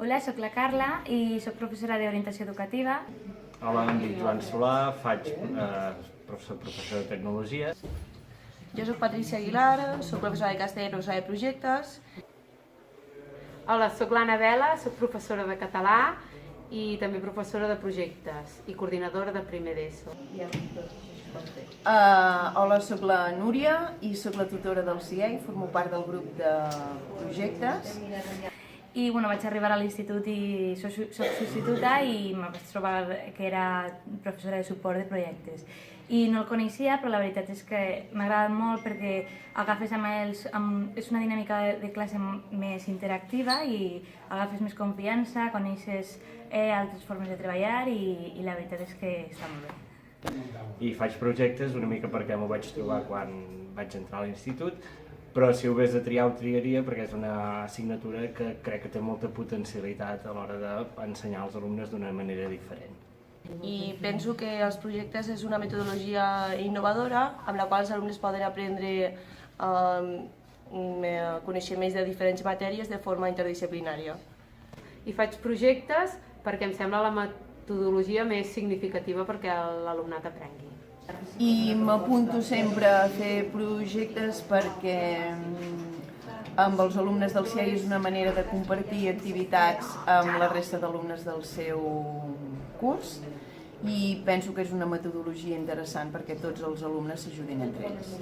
Hola, sóc la Carla i sóc professora d'orientació educativa. Hola, em dic Joan Solà, soc professor de tecnologia. Jo soc Patricia Aguilar, soc professora de castellà i professora de projectes. Hola, sóc l'Anna Vela, soc professora de català i també professora de projectes i coordinadora de primer d'ESO. Hola, soc la Núria i soc la tutora del CIE i formo part del grup de projectes. I vaig arribar a l'institut i soc substituta i em vaig trobar que era professora de suport de projectes. I no el coneixia, però la veritat és que m'ha agradat molt perquè agafes amb ells, és una dinàmica de classe més interactiva i agafes més confiança, coneixes altres formes de treballar i la veritat és que està molt bé. I faig projectes una mica perquè m'ho vaig trobar quan vaig entrar a l'institut, però si ho hagués de triar ho triaria perquè és una assignatura que crec que té molta potencialitat a l'hora d'ensenyar als alumnes d'una manera diferent. I penso que els projectes és una metodologia innovadora amb la qual els alumnes poden aprendre coneixements de diferents matèries de forma interdisciplinària. I faig projectes perquè em sembla la metodologia més significativa perquè l'alumnat aprengui. I m'apunto sempre a fer projectes perquè amb els alumnes del CIE és una manera de compartir activitats amb la resta d'alumnes del seu curs i penso que és una metodologia interessant perquè tots els alumnes s'ajudin entre ells.